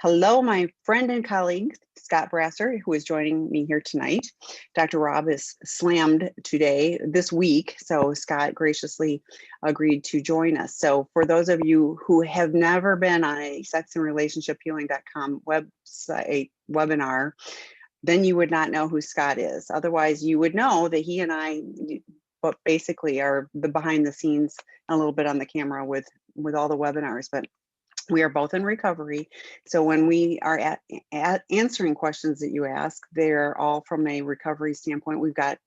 Hello, my friend and colleague, Scott Brassart, who is joining me here tonight. Dr. Rob is slammed this week, so Scott graciously agreed to join us. So for those of you who have never been on a sexandrelationshiphealing.com website webinar, then you would not know who Scott is. Otherwise, you would know that he and I, but basically are the behind the scenes and a little bit on the camera with all the webinars. But we are both in recovery. So when we are at answering questions that you ask, they're all from a recovery standpoint. We've got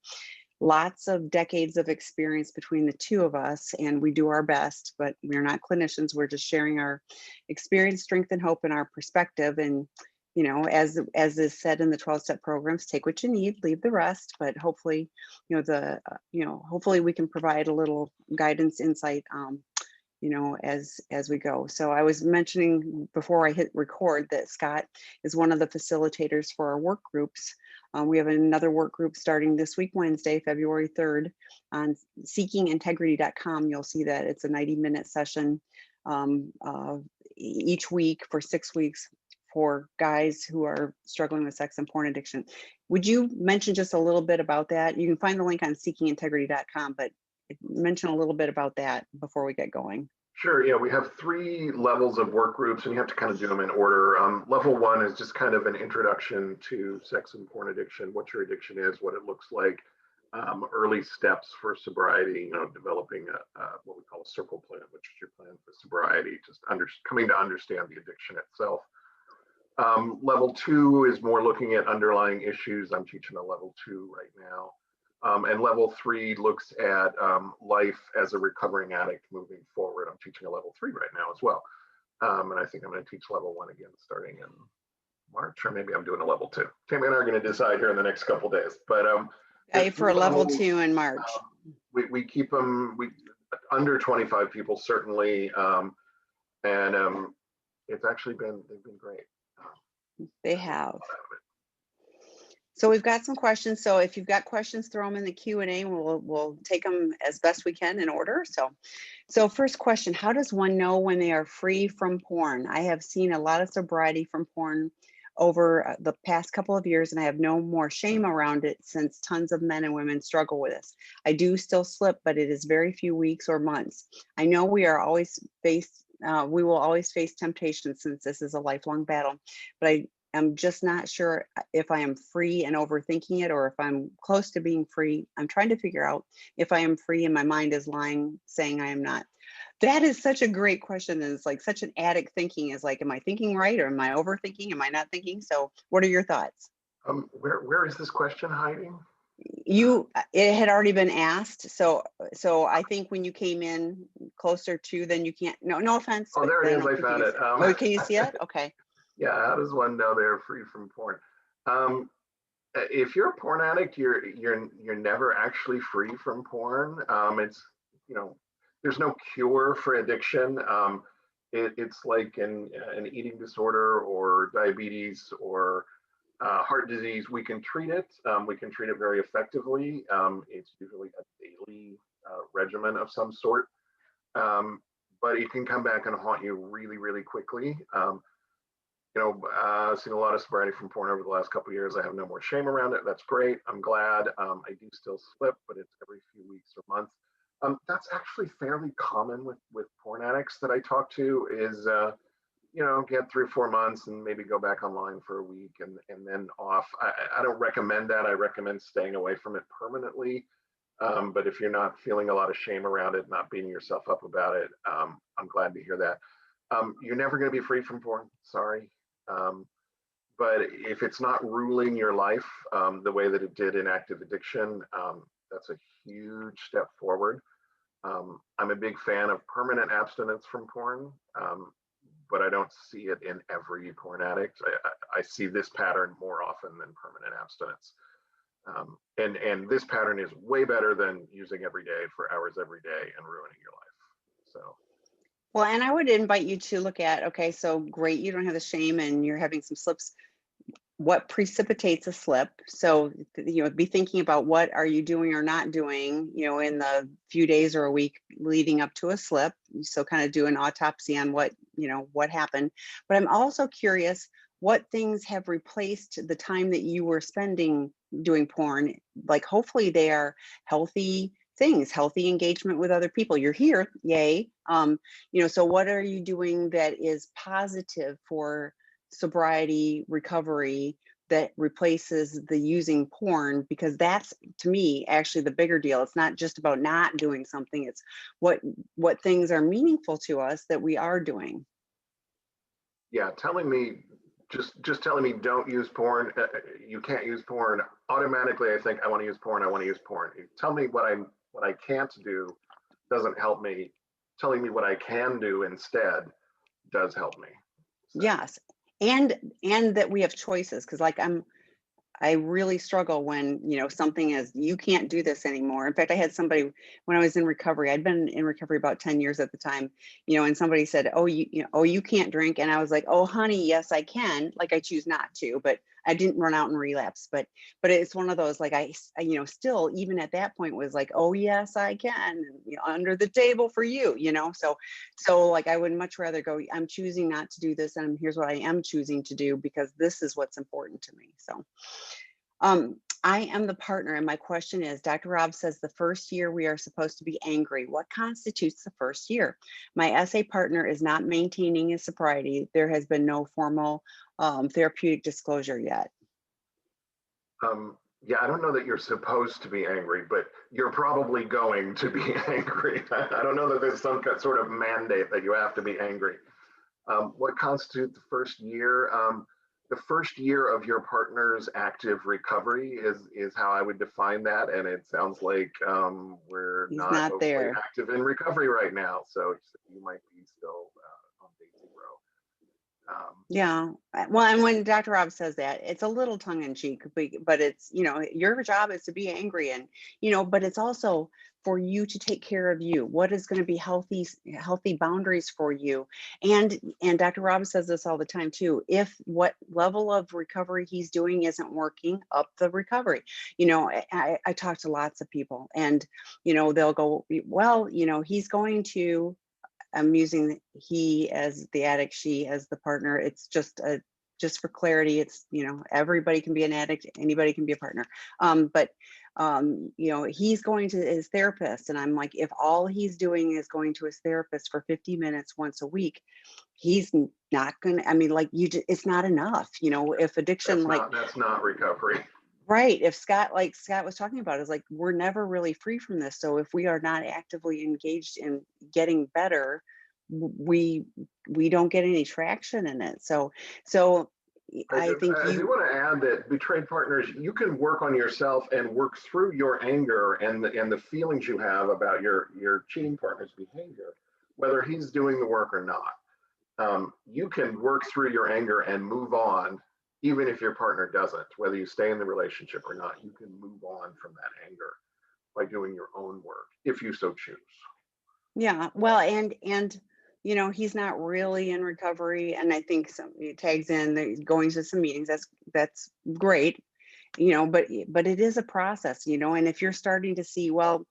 lots of decades of experience between the two of us, and we do our best, but we're not clinicians. We're just sharing our experience, strength, and hope, and our perspective. And you know, as is said in the 12-step programs, take what you need, leave the rest. But hopefully, hopefully we can provide a little guidance, insight, as we go. So I was mentioning before I hit record that Scott is one of the facilitators for our work groups. We have another work group starting this week, Wednesday, February 3rd, on seekingintegrity.com. You'll see that it's a 90-minute session each week for 6 weeks for guys who are struggling with sex and porn addiction. Would you mention just a little bit about that? You can find the link on seekingintegrity.com, but mention a little bit about that before we get going. Sure. Yeah, we have 3 levels of work groups, and you have to kind of do them in order. Level 1 is just kind of an introduction to sex and porn addiction, what your addiction is, what it looks like, early steps for sobriety, developing what we call a circle plan, which is your plan for sobriety, just coming to understand the addiction itself. Level 2 is more looking at underlying issues. I'm teaching a level 2 right now. And level 3 looks at life as a recovering addict moving forward. I'm teaching a level 3 right now as well. And I think I'm going to teach level 1 again starting in March, or maybe I'm doing a level 2. Tammy and I are going to decide here in the next couple days. But for level 2 in March. We keep them under 25 people certainly, and it's actually they've been great. They have. So we've got some questions. So if you've got questions, throw them in the Q&A. We'll take them as best we can in order. So first question, how does one know when they are free from porn? I have seen a lot of sobriety from porn over the past couple of years, and I have no more shame around it since tons of men and women struggle with this. I do still slip, but it is very few weeks or months. I know we will always face temptation since this is a lifelong battle, but I'm just not sure if I am free and overthinking it, or if I'm close to being free. I'm trying to figure out if I am free and my mind is lying, saying I am not. That is such a great question. And it's like such an addict thinking is like, am I thinking right, or am I overthinking? Am I not thinking? So what are your thoughts? Where is this question hiding? It had already been asked. So I think when you came in closer to, then you can't, no offense. Oh, there it is. I found it. Oh, can you see it? Okay. Yeah, how does one know they're free from porn? If you're a porn addict, you're never actually free from porn. It's there's no cure for addiction. It's like an eating disorder or diabetes or heart disease. We can treat it. We can treat it very effectively. It's usually a daily regimen of some sort, but it can come back and haunt you really, really quickly. I've seen a lot of sobriety from porn over the last couple of years. I have no more shame around it. That's great. I'm glad. I do still slip, but it's every few weeks or months. That's actually fairly common with porn addicts that I talk to is, get 3 or 4 months and maybe go back online for a week and then off. I don't recommend that. I recommend staying away from it permanently. But if you're not feeling a lot of shame around it, not beating yourself up about it, I'm glad to hear that. You're never going to be free from porn. Sorry. But if it's not ruling your life the way that it did in active addiction, that's a huge step forward. I'm a big fan of permanent abstinence from porn, but I don't see it in every porn addict. I see this pattern more often than permanent abstinence. And this pattern is way better than using every day for hours every day and ruining your life. So. Well, and I would invite you to look at, okay, so great, you don't have the shame and you're having some slips. what precipitates a slip. So, be thinking about what are you doing or not doing, in the few days or a week leading up to a slip. So kind of do an autopsy on what happened. But I'm also curious what things have replaced the time that you were spending doing porn. Like hopefully they are healthy things, healthy engagement with other people. You're here, yay. So what are you doing that is positive for sobriety recovery that replaces the using porn? Because that's, to me, actually the bigger deal. It's not just about not doing something, it's what things are meaningful to us that we are doing. Yeah, telling me just telling me don't use porn, you can't use porn, automatically I think I want to use porn, I want to use porn. You tell me what I can't do doesn't help me. Telling me what I can do instead does help me. So, Yes. And that we have choices, because like I really struggle when, something is, you can't do this anymore. In fact, I had somebody when I was in recovery, I'd been in recovery about 10 years at the time, and somebody said, oh, you can't drink. And I was like, oh, honey, yes, I can. Like I choose not to, but I didn't run out and relapse. But it's one of those, like still, even at that point was like, oh, yes, I can, under the table for you, so like, I would much rather go, I'm choosing not to do this. And here's what I am choosing to do, because this is what's important to me. So I am the partner, and my question is, Dr. Rob says the first year we are supposed to be angry. What constitutes the first year? My SA partner is not maintaining his sobriety. There has been no formal therapeutic disclosure yet. yeah, I don't know that you're supposed to be angry, but you're probably going to be angry. I don't know that there's some sort of mandate that you have to be angry. What constitutes the first year? The first year of your partner's active recovery is how I would define that, and it sounds like we're He's not not overly there. active in recovery right now, so you might be still on day zero. Yeah. Well, and when Dr. Rob says that, it's a little tongue in cheek, but it's, your job is to be angry, and, but it's also for you to take care of you. What is going to be healthy boundaries for you? And Dr. Rob says this all the time too. If what level of recovery he's doing isn't working, up the recovery. I talk to lots of people, and, they'll go, well, he's going to, I'm using he as the addict, she as the partner. It's just for clarity. It's, everybody can be an addict, anybody can be a partner. But he's going to his therapist, and I'm like, if all he's doing is going to his therapist for 50 minutes once a week, he's not gonna. I mean, like it's not enough. If addiction, that's not recovery. right. If like Scott was talking about, is like, we're never really free from this. So if we are not actively engaged in getting better, we don't get any traction in it. So I think I do want to add that betrayed partners, you can work on yourself and work through your anger and the feelings you have about your cheating partner's behavior, whether he's doing the work or not. You can work through your anger and move on, even if your partner doesn't. Whether you stay in the relationship or not, you can move on from that anger by doing your own work, if you so choose. yeah, well, and he's not really in recovery, and I think he tags in going to some meetings. That's great, but it is a process, and if you're starting to see, well,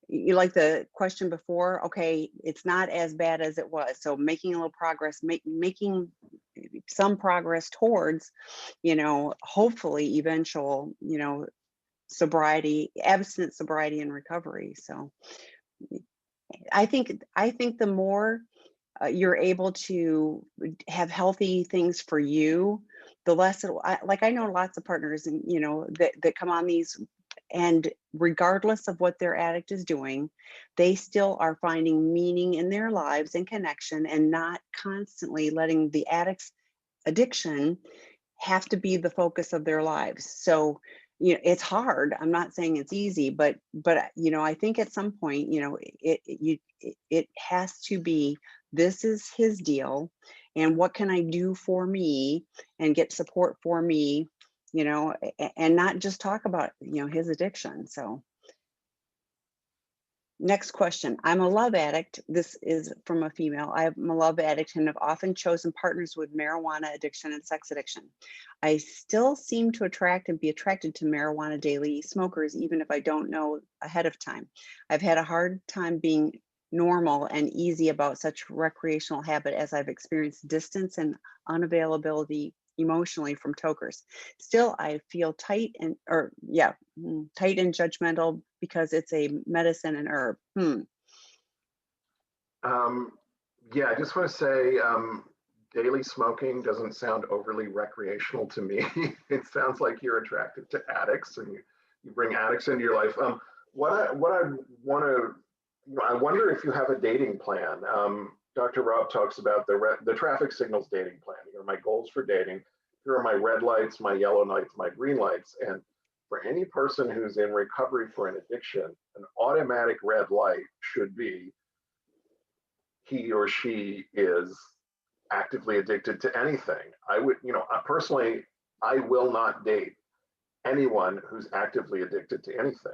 you like the question before, okay, it's not as bad as it was, so making a little progress, making some progress towards, hopefully eventual, sobriety, abstinent sobriety and recovery. So I think the more you're able to have healthy things for you, the less like I know lots of partners, and that come on these, and regardless of what their addict is doing, they still are finding meaning in their lives and connection, and not constantly letting the addict's addiction have to be the focus of their lives. So, it's hard. I'm not saying it's easy, but I think at some point, it has to be, this is his deal, and what can I do for me and get support for me, and not just talk about, his addiction. So Next question. I'm a love addict. This is from a female. I'm a love addict and have often chosen partners with marijuana addiction and sex addiction. I still seem to attract and be attracted to marijuana daily smokers, even if I don't know ahead of time. I've had a hard time being normal and easy about such recreational habit as I've experienced distance and unavailability emotionally from tokers. Still, I feel tight and judgmental because it's a medicine and herb. Um, yeah, I just want to say daily smoking doesn't sound overly recreational to me. It sounds like you're attracted to addicts and you bring addicts into your life. What I want to, I wonder if you have a dating plan. Dr. Rob talks about the traffic signals dating plan. My goals for dating. Here are my red lights, my yellow lights, my green lights. And for any person who's in recovery for an addiction, an automatic red light should be he or she is actively addicted to anything. I would, personally, I will not date anyone who's actively addicted to anything.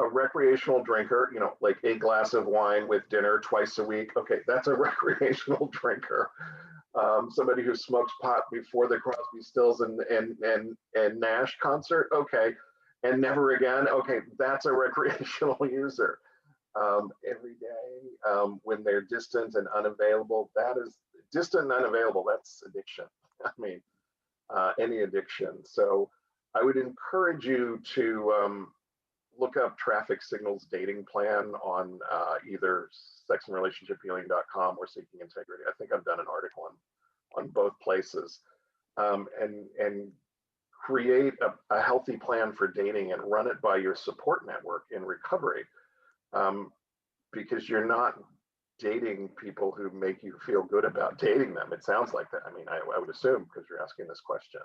A recreational drinker, like a glass of wine with dinner twice a week. Okay, that's a recreational drinker. Somebody who smokes pot before the Crosby, Stills, and Nash concert. Okay, and never again. Okay, that's a recreational user. Every day when they're distant and unavailable, that is distant and unavailable. That's addiction. I mean, any addiction. So I would encourage you to look up Traffic Signals Dating Plan on either sexandrelationshiphealing.com or Seeking Integrity. I think I've done an article on both places, and create a healthy plan for dating and run it by your support network in recovery, because you're not dating people who make you feel good about dating them. It sounds like that. I mean, I would assume, because you're asking this question.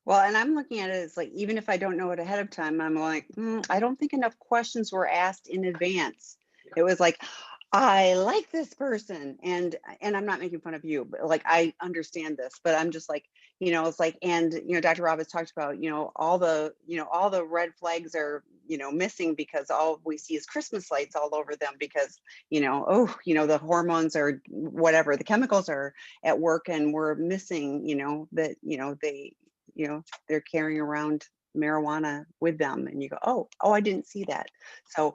Well, and I'm looking at it as like, even if I don't know it ahead of time, I'm like, I don't think enough questions were asked in advance. It was like, I like this person, and I'm not making fun of you, but like I understand this, but I'm just like, it's like, and Dr. Rob has talked about, all the red flags are, missing because all we see is Christmas lights all over them because, the hormones are whatever, the chemicals are at work and we're missing, that, they're carrying around marijuana with them, and you go, oh, I didn't see that. So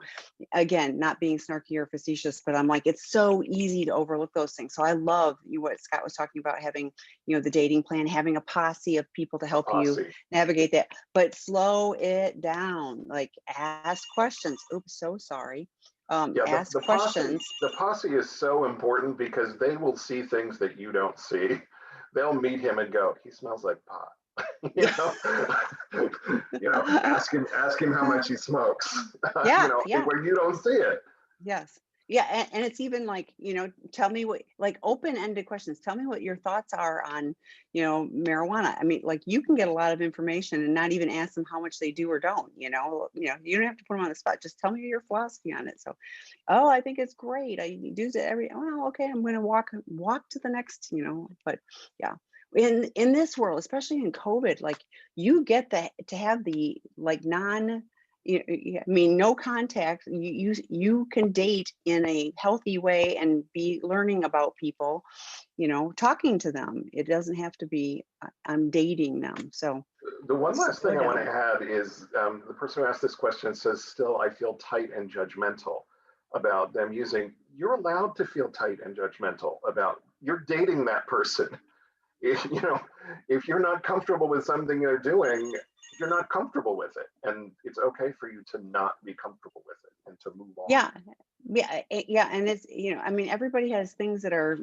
again, not being snarky or facetious, but I'm like, it's so easy to overlook those things. So I love what Scott was talking about, having, the dating plan, having a posse of people to help you navigate that, but slow it down, like ask questions. Oops, so sorry. Ask questions. The posse is so important because they will see things that you don't see. They'll meet him and go, he smells like pot. Ask him how much he smokes. Where you don't see it. Yes. Yeah. And it's even like, tell me what, like open-ended questions. Tell me what your thoughts are on, marijuana. I mean, like you can get a lot of information and not even ask them how much they do or don't, you don't have to put them on the spot. Just tell me your philosophy on it. So, I think it's great. I do it okay, I'm going to walk to the next, but yeah. In this world, especially in COVID, like you get to have the like no contact. You can date in a healthy way and be learning about people, talking to them. It doesn't have to be I'm dating them. So the one last thing I want to add is the person who asked this question says, still, I feel tight and judgmental about them using. You're allowed to feel tight and judgmental about, you're dating that person. If you're not comfortable with something they're doing, you're not comfortable with it, and it's okay for you to not be comfortable with it and to move on. Yeah, and it's I mean, everybody has things that are.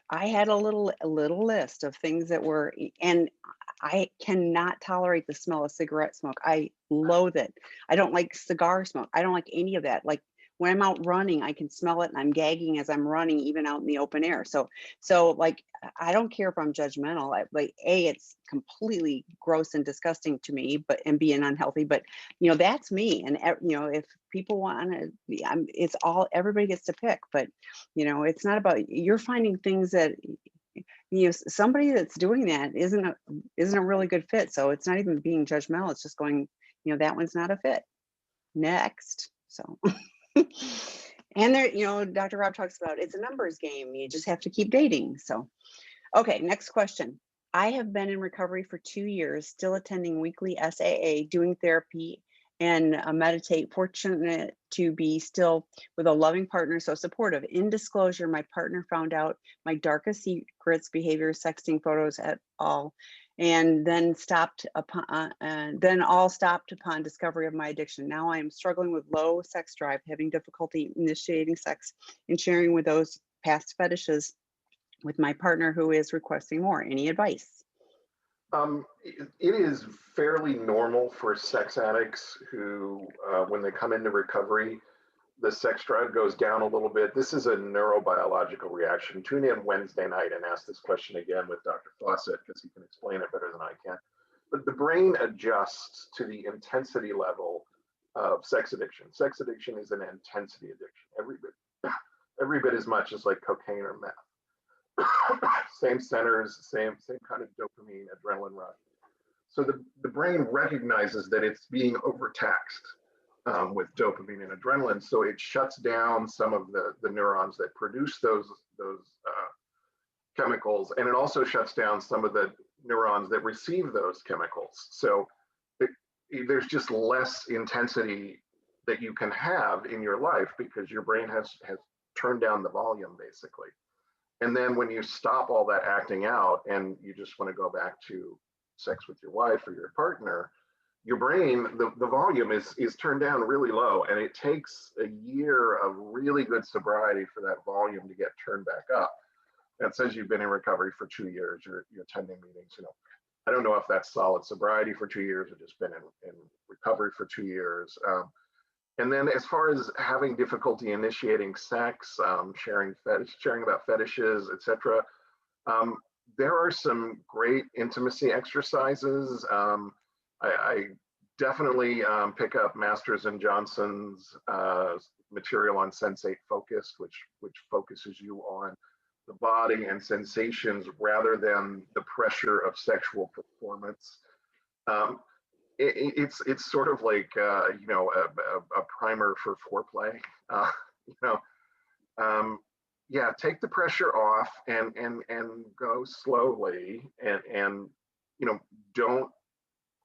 I had a little list of things that were, and I cannot tolerate the smell of cigarette smoke. I loathe it. I don't like cigar smoke. I don't like any of that. Like when I'm out running, I can smell it and I'm gagging as I'm running, even out in the open air. So like, I don't care if I'm judgmental. It's completely gross and disgusting to me, and being unhealthy, but that's me. And if people want to, it's all, everybody gets to pick, but it's not about, you're finding things that, somebody that's doing that isn't a really good fit. So it's not even being judgmental. It's just going, that one's not a fit. next. So, and there, Dr. Rob talks about it's a numbers game. You just have to keep dating. So, okay, next question. I have been in recovery for 2 years, still attending weekly SAA, doing therapy and meditate. Fortunate to be still with a loving partner, so supportive. In disclosure, my partner found out my darkest secrets, behavior, sexting, photos, at all, and then all stopped upon discovery of my addiction. Now I am struggling with low sex drive, having difficulty initiating sex and sharing with those past fetishes with my partner who is requesting more. Any advice? It is fairly normal for sex addicts who, when they come into recovery, the sex drive goes down a little bit. This is a neurobiological reaction. Tune in Wednesday night and ask this question again with Dr. Fawcett because he can explain it better than I can. But the brain adjusts to the intensity level of sex addiction. Sex addiction is an intensity addiction, every bit as much as like cocaine or meth. Same centers, same kind of dopamine, adrenaline rush. So the brain recognizes that it's being overtaxed with dopamine and adrenaline, so it shuts down some of the neurons that produce those chemicals, and it also shuts down some of the neurons that receive those chemicals. So there's just less intensity that you can have in your life because your brain has turned down the volume, basically. And then when you stop all that acting out and you just want to go back to sex with your wife or your partner, your brain, the volume is turned down really low, and it takes a year of really good sobriety for that volume to get turned back up. And it says you've been in recovery for 2 years, you're attending meetings, I don't know if that's solid sobriety for 2 years or just been in recovery for 2 years. And then as far as having difficulty initiating sex, sharing about fetishes, etc., there are some great intimacy exercises. I definitely pick up Masters and Johnson's material on Sensate Focus, which focuses you on the body and sensations rather than the pressure of sexual performance. It's sort of like a primer for foreplay. Yeah, take the pressure off and go slowly, and don't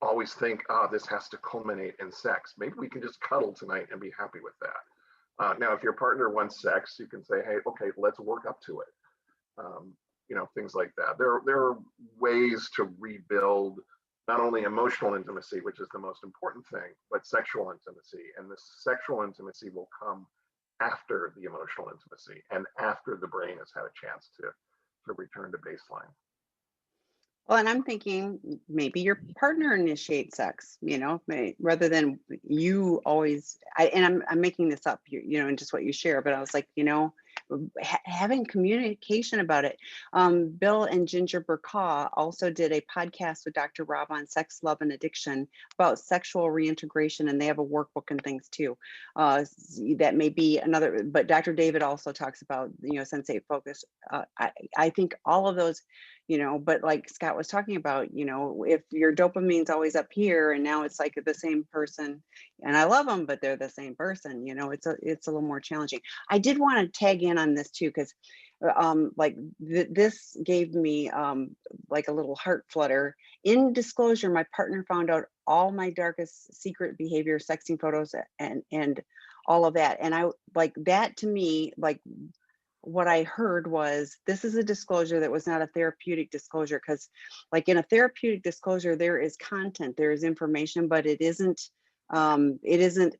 always think, this has to culminate in sex. Maybe we can just cuddle tonight and be happy with that. Now, if your partner wants sex, you can say, hey, okay, let's work up to it. Things like that. There are ways to rebuild not only emotional intimacy, which is the most important thing, but sexual intimacy. And the sexual intimacy will come after the emotional intimacy and after the brain has had a chance to return to baseline. Well, and I'm thinking maybe your partner initiates sex, rather than you always. I'm making this up, in just what you share. But I was like, having communication about it. Bill and Ginger Burkaw also did a podcast with Dr. Rob on sex, love, and addiction about sexual reintegration, and they have a workbook and things too. That may be another. But Dr. David also talks about Sensate Focus. I think all of those. But like Scott was talking about, if your dopamine's always up here and now it's like the same person, and I love them, but they're the same person, it's a little more challenging. I did want to tag in on this too, because this gave me like a little heart flutter. In disclosure, my partner found out all my darkest secret behavior, sexting, photos, and all of that. And I like that, to me, like, what I heard was this is a disclosure that was not a therapeutic disclosure, because like in a therapeutic disclosure, there is content, there is information, but it isn't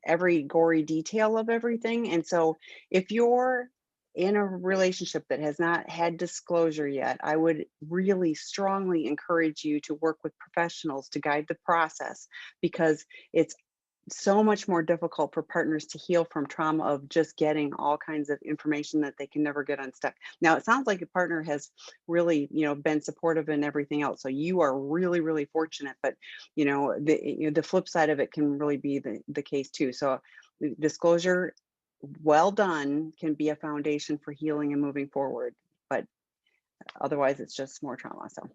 every gory detail of everything. And so if you're in a relationship that has not had disclosure yet, I would really strongly encourage you to work with professionals to guide the process, because it's so much more difficult for partners to heal from trauma of just getting all kinds of information that they can never get unstuck. Now, it sounds like your partner has really, been supportive and everything else. So you are really, really fortunate, but the flip side of it can really be the case too. So disclosure, well done, can be a foundation for healing and moving forward, but otherwise it's just more trauma. So,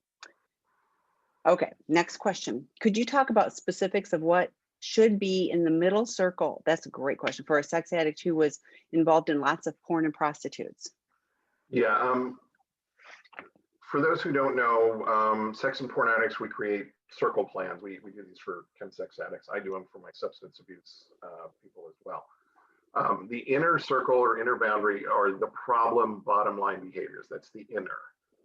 okay, next question. Could you talk about specifics of what should be in the middle circle? That's a great question for a sex addict who was involved in lots of porn and prostitutes. Yeah. For those who don't know, sex and porn addicts, we create circle plans. We do these for chemsex addicts. I do them for my substance abuse people as well. The inner circle or inner boundary are the problem bottom line behaviors. That's the inner.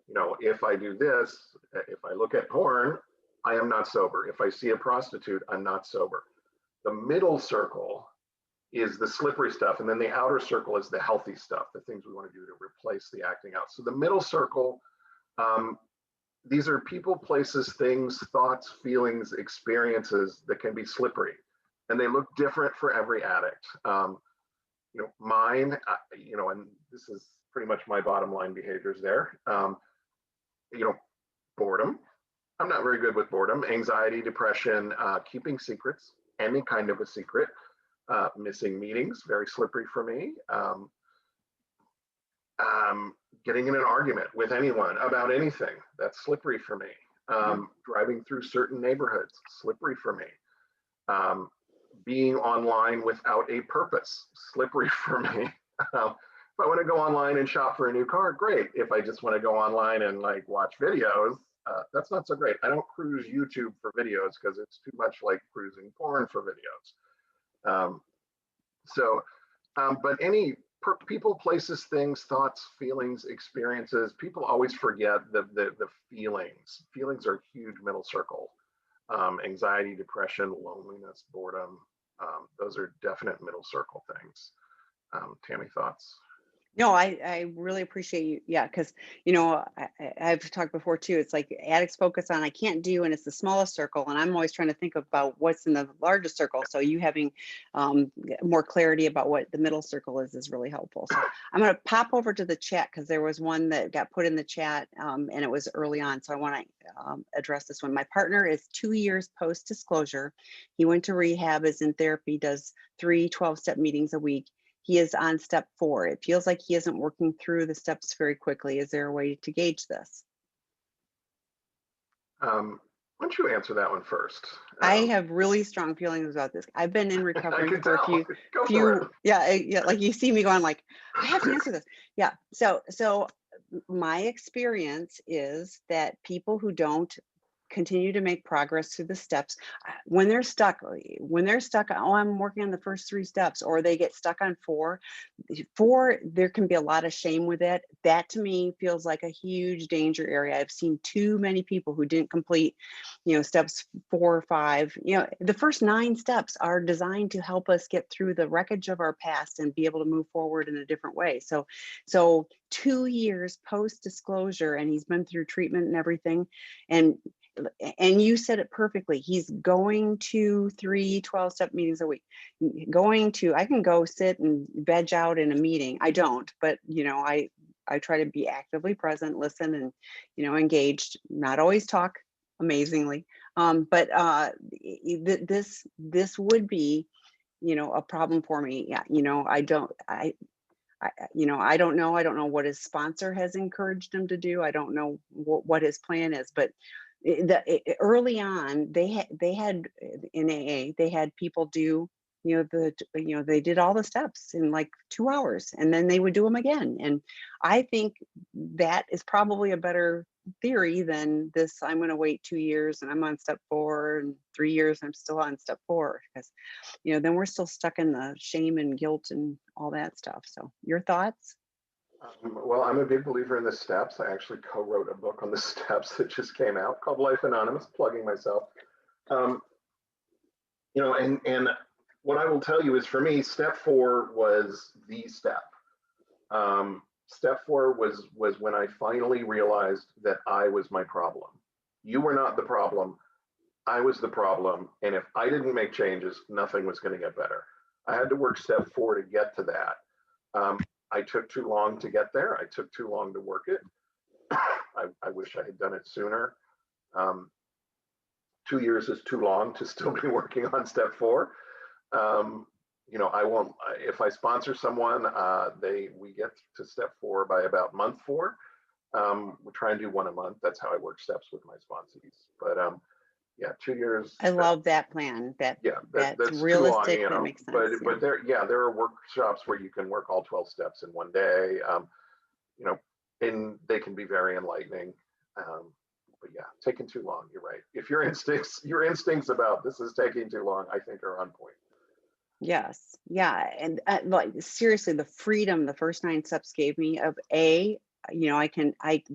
You know, if I do this, if I look at porn, I am not sober. If I see a prostitute, I'm not sober. The middle circle is the slippery stuff. And then the outer circle is the healthy stuff, the things we want to do to replace the acting out. So the middle circle, these are people, places, things, thoughts, feelings, experiences that can be slippery. And they look different for every addict. You know, mine, you know, and this is pretty much my bottom line behaviors there. You know, boredom. I'm not very good with boredom. Anxiety, depression, keeping secrets, any kind of a secret, missing meetings, very slippery for me. Getting in an argument with anyone about anything, that's slippery for me. Driving through certain neighborhoods, slippery for me. Being online without a purpose, slippery for me. If I want to go online and shop for a new car, great. If I just want to go online and like watch videos, that's not so great. I don't cruise YouTube for videos because it's too much like cruising porn for videos. But any people, places, things, thoughts, feelings, experiences, people always forget the feelings. Feelings are huge middle circle. Anxiety, depression, loneliness, boredom. Those are definite middle circle things. Tami, thoughts? No, I really appreciate you. Yeah, because you know I've talked before too. It's like addicts focus on I can't do, and it's the smallest circle, and I'm always trying to think about what's in the largest circle. So you having more clarity about what the middle circle is really helpful. So I'm going to pop over to the chat because there was one that got put in the chat, and it was early on. So I want to address this one. My partner is 2 years post disclosure. He went to rehab, is in therapy, does 3 12-step meetings a week. He is on step 4. It feels like he isn't working through the steps very quickly. Is there a way to gauge this? Why don't you answer that one first? I have really strong feelings about this. I've been in recovery for a few, yeah, like you see me going like, I have to answer this. Yeah, so my experience is that people who don't continue to make progress through the steps, when they're stuck, oh, I'm working on the first 3 steps, or they get stuck on 4, there can be a lot of shame with it. That to me feels like a huge danger area. I've seen too many people who didn't complete, you know, steps 4 or 5. You know, the first 9 steps are designed to help us get through the wreckage of our past and be able to move forward in a different way. So 2 years post disclosure, and he's been through treatment and everything, and you said it perfectly. He's going to 3 12-step meetings a week. I can go sit and veg out in a meeting. I don't, but you know, I try to be actively present, listen, and you know, engaged. Not always talk amazingly, but this would be, you know, a problem for me. Yeah, you know, I don't know what his sponsor has encouraged him to do. I don't know what his plan is, but early on they had in AA, they had people do, you know, they did all the steps in like 2 hours, and then they would do them again. And I think that is probably a better theory than this, I'm going to wait 2 years and I'm on step 4, and 3 years I'm still on step 4, because you know, then we're still stuck in the shame and guilt and all that stuff. So your thoughts? Well, I'm a big believer in the steps. I actually co-wrote a book on the steps that just came out called Life Anonymous, plugging myself. You know, and what I will tell you is, for me, step 4 was the step. Step 4 was when I finally realized that I was my problem. You were not the problem. I was the problem. And if I didn't make changes, nothing was going to get better. I had to work step 4 to get to that. I took too long to get there. I took too long to work it. I wish I had done it sooner. 2 years is too long to still be working on step 4. You know, I won't, if I sponsor someone, we get to step 4 by about month 4. We try and do 1 a month. That's how I work steps with my sponsees. But Yeah, 2 years. I love that plan. Yeah, That's that's too long, realistic. That makes sense. Yeah. but there are workshops where you can work all 12 steps in one day. You know, and they can be very enlightening. But yeah, taking too long. You're right. If your instincts about this is taking too long, I think are on point. Yes. Yeah. And like seriously, the freedom the first 9 steps gave me of I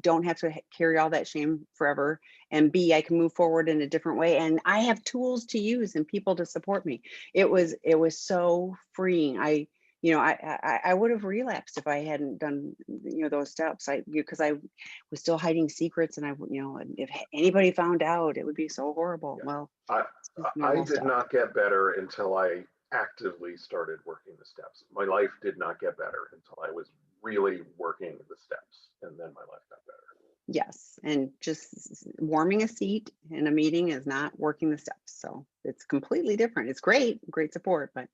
don't have to carry all that shame forever. And B, I can move forward in a different way. And I have tools to use and people to support me. It was so freeing. I would have relapsed if I hadn't done, those steps. Because I was still hiding secrets and if anybody found out, it would be so horrible. Yeah. Well, I it's just I normal did stuff. not get better until I actively started working the steps. My life did not get better until I was really working the steps, and then my life got better. Yes, and just warming a seat in a meeting is not working the steps. So it's completely different. It's great support. But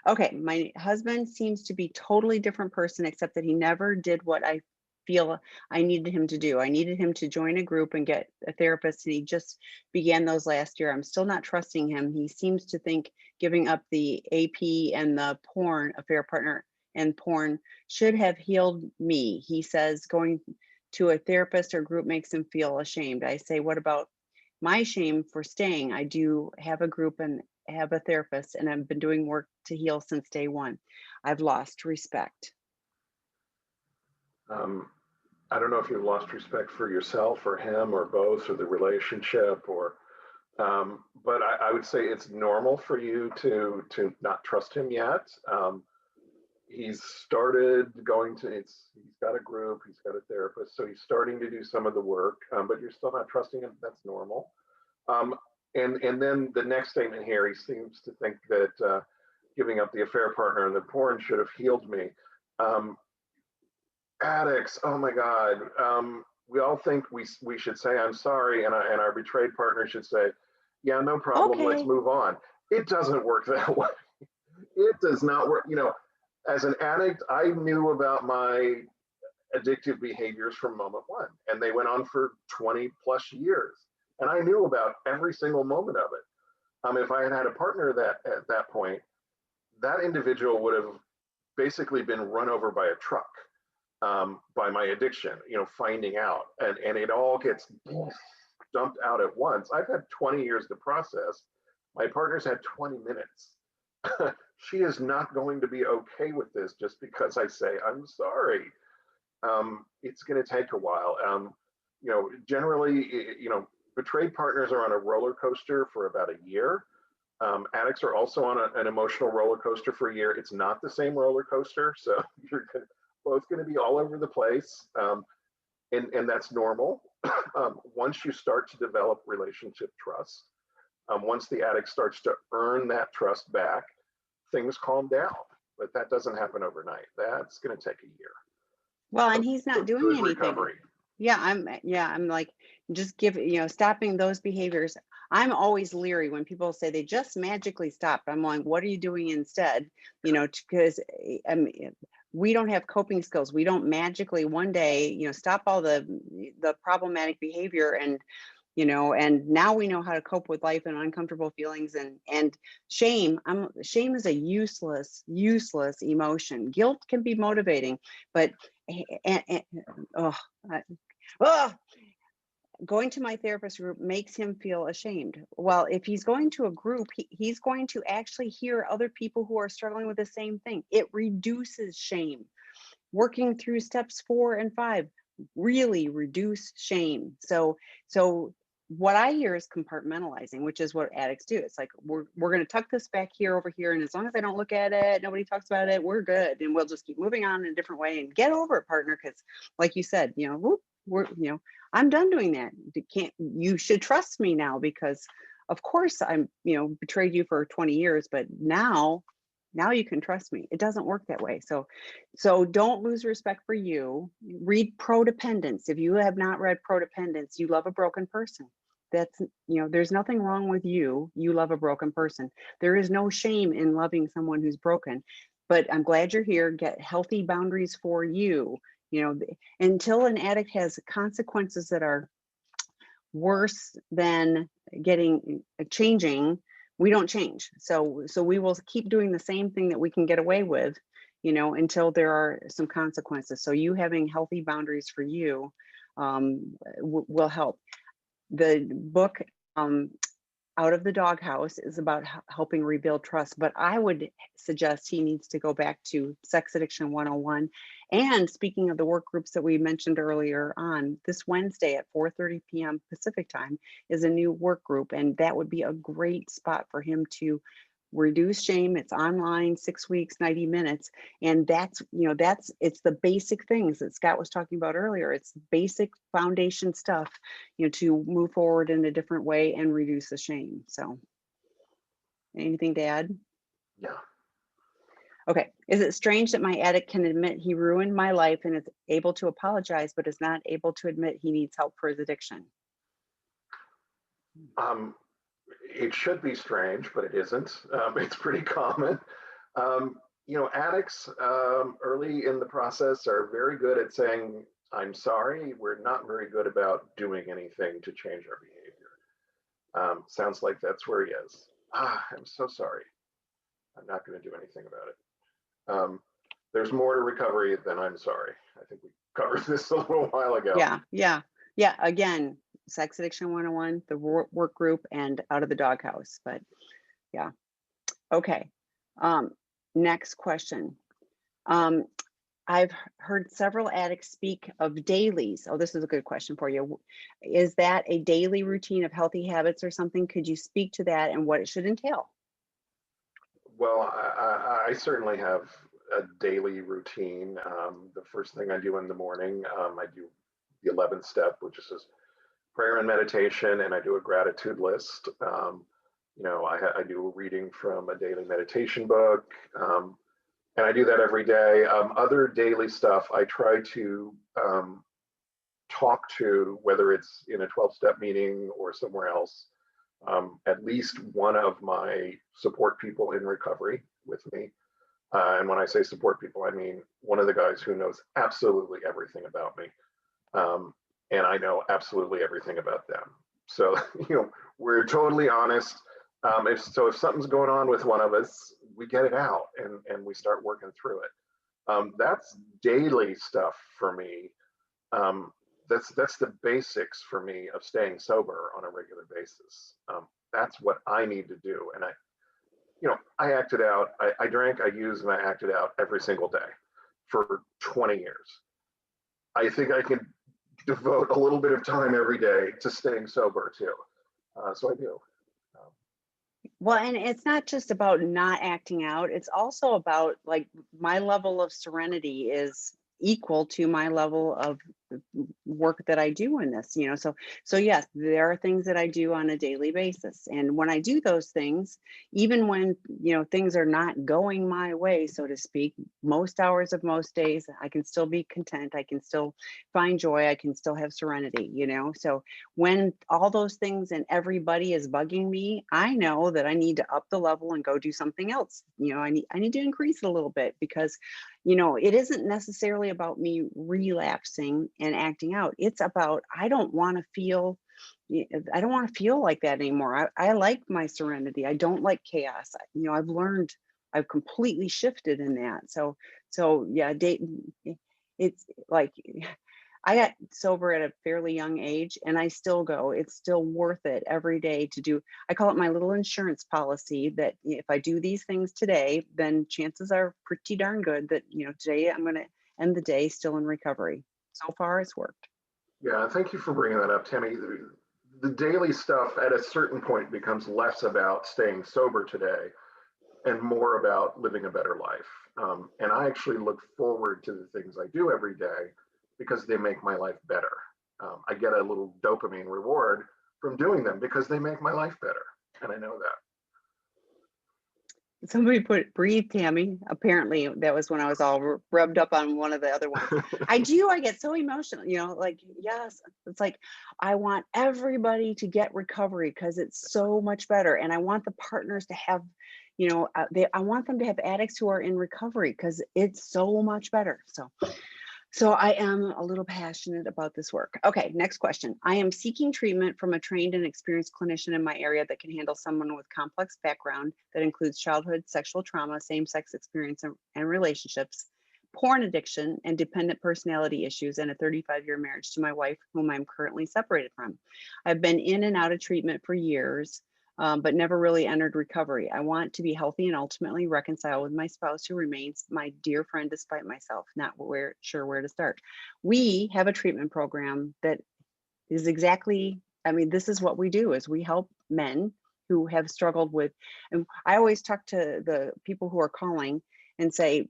okay, my husband seems to be totally different person, except that he never did what I feel I needed him to do. I needed him to join a group and get a therapist, and he just began those last year. I'm still not trusting him. He seems to think giving up the AP and the porn, affair partner and porn, should have healed me. He says going to a therapist or group makes him feel ashamed. I say, what about my shame for staying? I do have a group and have a therapist, and I've been doing work to heal since day one. I've lost respect. Um, I don't know if you've lost respect for yourself or him or both or the relationship or but I would say it's normal for you to not trust him yet. He's started going to he's got a group, he's got a therapist, so he's starting to do some of the work, but you're still not trusting him. That's normal. Um, and then the next statement here, he seems to think that giving up the affair partner and the porn should have healed me. Um, Addicts, oh my God. We all think we should say I'm sorry, and our betrayed partner should say, yeah, no problem, let's Okay. move on. It doesn't work that way. It does not work. As an addict, I knew about my addictive behaviors from moment one, and they went on for 20 plus years. And I knew about every single moment of it. If I had had a partner that at that point, that individual would have basically been run over by a truck, by my addiction, finding out. And it all gets dumped out at once. I've had 20 years to process. My partner's had 20 minutes. She is not going to be okay with this just because I say, I'm sorry. It's going to take a while. Generally, betrayed partners are on a roller coaster for about a year. Addicts are also on an emotional roller coaster for a year. It's not the same roller coaster. So you're both going to be all over the place. And that's normal. Once you start to develop relationship trust, once the addict starts to earn that trust back, things calm down. But that doesn't happen overnight. That's going to take a year. Well, and he's not doing Good anything. recovery. I'm like, just stopping those behaviors. I'm always leery when people say they just magically stopped. I'm like, what are you doing instead? Because we don't have coping skills. We don't magically one day, stop all the problematic behavior and now we know how to cope with life and uncomfortable feelings and shame. Shame is a useless emotion. Guilt can be motivating, but and oh, oh, going to my therapist group makes him feel ashamed. Well, if he's going to a group, he's going to actually hear other people who are struggling with the same thing. It reduces shame. Working through steps 4 and 5 really reduce shame. So what I hear is compartmentalizing, which is what addicts do. It's like we're going to tuck this back here over here, and as long as I don't look at it, nobody talks about it, we're good, and we'll just keep moving on in a different way and get over it, partner. Because, like you said, I'm done doing that. You should trust me now, because of course I'm betrayed you for 20 years, but now you can trust me. It doesn't work that way. So don't lose respect for you. Read Prodependence. If you have not read Prodependence, you love a broken person. That's, there's nothing wrong with you. You love a broken person. There is no shame in loving someone who's broken. But I'm glad you're here. Get healthy boundaries for you. Until an addict has consequences that are worse than changing, we don't change. So we will keep doing the same thing that we can get away with, until there are some consequences. So you having healthy boundaries for you will help. The book, Out of the Doghouse, is about helping rebuild trust, but I would suggest he needs to go back to Sex Addiction 101. And speaking of the work groups that we mentioned earlier on, this Wednesday at 4:30 p.m. Pacific time is a new work group, and that would be a great spot for him to reduce shame. It's online, 6 weeks, 90 minutes. And it's the basic things that Scott was talking about earlier. It's basic foundation stuff, to move forward in a different way and reduce the shame. So anything to add? Yeah. Okay. Is it strange that my addict can admit he ruined my life and is able to apologize, but is not able to admit he needs help for his addiction? It should be strange, but it isn't. It's pretty common. Addicts early in the process are very good at saying, I'm sorry. We're not very good about doing anything to change our behavior. Sounds like that's where he is. I'm so sorry. I'm not going to do anything about it. There's more to recovery than I'm sorry. I think we covered this a little while ago. Yeah. Again, Sex Addiction 101, the work group, and Out of the Doghouse. But yeah. Okay. Next question. I've heard several addicts speak of dailies. Oh, this is a good question for you. Is that a daily routine of healthy habits or something? Could you speak to that and what it should entail? Well, I certainly have a daily routine. The first thing I do in the morning, I do the 11th step, which is just prayer and meditation, and I do a gratitude list. I do a reading from a daily meditation book, and I do that every day. Other daily stuff, I try to talk to, whether it's in a 12-step meeting or somewhere else, at least one of my support people in recovery with me. And when I say support people, I mean one of the guys who knows absolutely everything about me. And I know absolutely everything about them. So, we're totally honest. If something's going on with one of us, we get it out and we start working through it. That's daily stuff for me. That's the basics for me of staying sober on a regular basis. That's what I need to do. And I acted out. I drank, I used, and I acted out every single day for 20 years. I think I can devote a little bit of time every day to staying sober too. So I do. Well, and it's not just about not acting out. It's also about, like, my level of serenity is equal to my level of work that I do in this, so yes, there are things that I do on a daily basis. And when I do those things, even when, things are not going my way, so to speak, most hours of most days, I can still be content. I can still find joy. I can still have serenity, so when all those things and everybody is bugging me, I know that I need to up the level and go do something else. I need to increase it a little bit, because it isn't necessarily about me relapsing and acting out. It's about, I don't want to feel like that anymore. I like my serenity. I don't like chaos. I've completely shifted in that. So yeah, it's like, I got sober at a fairly young age, and I still go. It's still worth it every day to do. I call it my little insurance policy, that if I do these things today, then chances are pretty darn good that, today I'm going to end the day still in recovery. So far, it's worked. Yeah, thank you for bringing that up, Tammy. The daily stuff at a certain point becomes less about staying sober today and more about living a better life. And I actually look forward to the things I do every day because they make my life better. I get a little dopamine reward from doing them because they make my life better. And I know that. Somebody put breathe, Tammy. Apparently that was when I was all rubbed up on one of the other ones. I get so emotional, like, yes, it's like, I want everybody to get recovery because it's so much better. And I want the partners to have, I want them to have addicts who are in recovery because it's so much better. So So I am a little passionate about this work. Okay, next question. I am seeking treatment from a trained and experienced clinician in my area that can handle someone with complex background that includes childhood sexual trauma, same-sex experience and relationships, porn addiction, and dependent personality issues, and a 35-year marriage to my wife, whom I'm currently separated from. I've been in and out of treatment for years, but never really entered recovery. I want to be healthy and ultimately reconcile with my spouse, who remains my dear friend despite myself, not sure where to start. We have a treatment program that is exactly, I mean, this is what we do, is we help men who have struggled with, and I always talk to the people who are calling and say,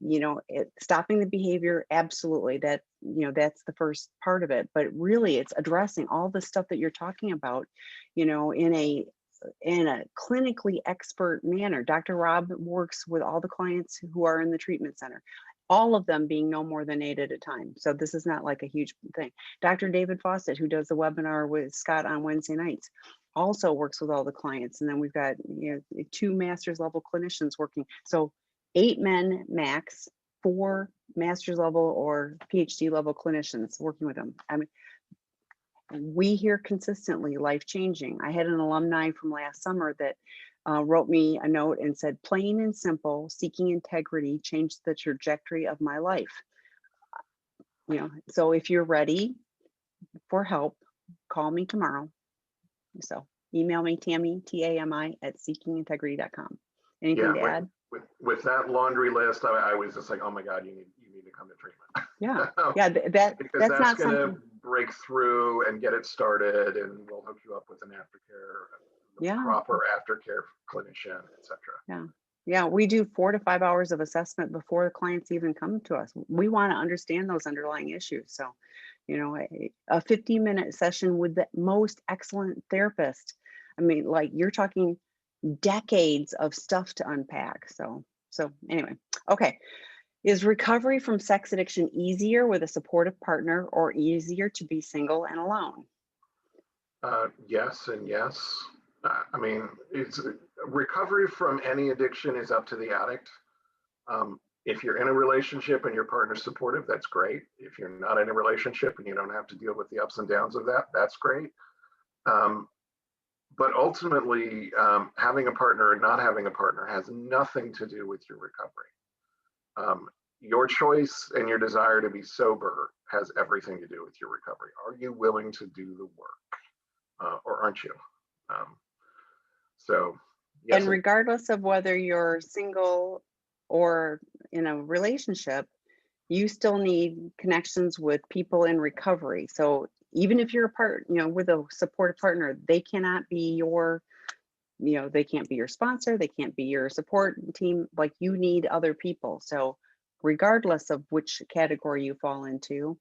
stopping the behavior, absolutely, that's the first part of it, but really it's addressing all the stuff that you're talking about, in a clinically expert manner. Dr. Rob works with all the clients who are in the treatment center, all of them being no more than 8 at a time. So this is not like a huge thing. Dr. David Fawcett, who does the webinar with Scott on Wednesday nights, also works with all the clients. And then we've got 2 master's level clinicians working. So 8 men max, 4 master's level or PhD level clinicians working with them. I mean, we hear consistently life-changing. I had an alumni from last summer that wrote me a note and said, plain and simple, seeking integrity changed the trajectory of my life. So if you're ready for help, call me tomorrow. So email me, Tami, Tami at seekingintegrity.com. Anything to add? With that laundry list, I was just like, oh my God, you need to come to treatment. Yeah, because that's going to break through and get it started, and we'll hook you up with an aftercare, proper aftercare clinician, etc. Yeah, we do 4 to 5 hours of assessment before the clients even come to us. We want to understand those underlying issues. So, a 15-minute session with the most excellent therapist. I mean, like, you're talking decades of stuff to unpack. So anyway, okay. Is recovery from sex addiction easier with a supportive partner, or easier to be single and alone? Yes and yes. I mean, it's recovery from any addiction is up to the addict. If you're in a relationship and your partner's supportive, that's great. If you're not in a relationship and you don't have to deal with the ups and downs of that, that's great. But ultimately, having a partner or not having a partner has nothing to do with your recovery. Your choice and your desire to be sober has everything to do with your recovery. Are you willing to do the work, or aren't you? So, yes. And regardless of whether you're single or in a relationship, you still need connections with people in recovery. So even if you're with a supportive partner, they cannot be they can't be your sponsor, they can't be your support team. Like, you need other people. So regardless of which category you fall into,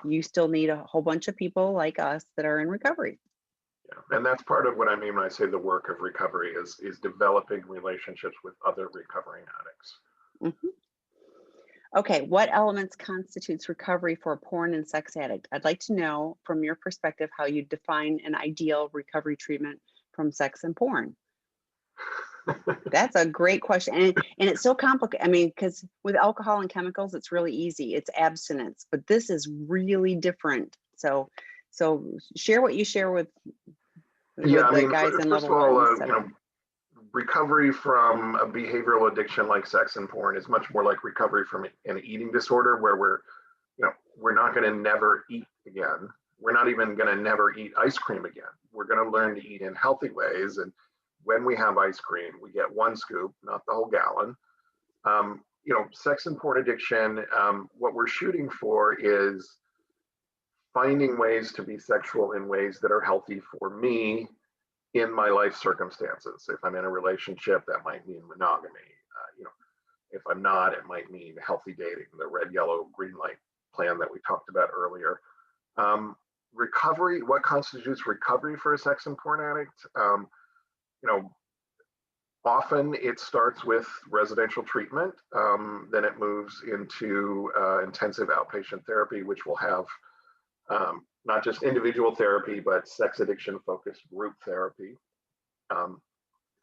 you still need a whole bunch of people like us that are in recovery. Yeah, and that's part of what I mean when I say the work of recovery is developing relationships with other recovering addicts. Mm-hmm. Okay, what elements constitutes recovery for a porn and sex addict? I'd like to know from your perspective how you define an ideal recovery treatment from sex and porn. That's a great question. And it's so complicated. I mean, because with alcohol and chemicals, it's really easy. It's abstinence, but this is really different. So share what you share with the guys in level one. Recovery from a behavioral addiction like sex and porn is much more like recovery from an eating disorder, where we're not going to never eat again. We're not even going to never eat ice cream again. We're going to learn to eat in healthy ways. And when we have ice cream, we get 1 scoop, not the whole gallon. Sex and porn addiction, what we're shooting for is finding ways to be sexual in ways that are healthy for me in my life circumstances. If I'm in a relationship, that might mean monogamy. If I'm not, it might mean healthy dating, the red, yellow, green light plan that we talked about earlier. Recovery, what constitutes recovery for a sex and porn addict? Often it starts with residential treatment, then it moves into intensive outpatient therapy, which will have not just individual therapy, but sex addiction focused group therapy.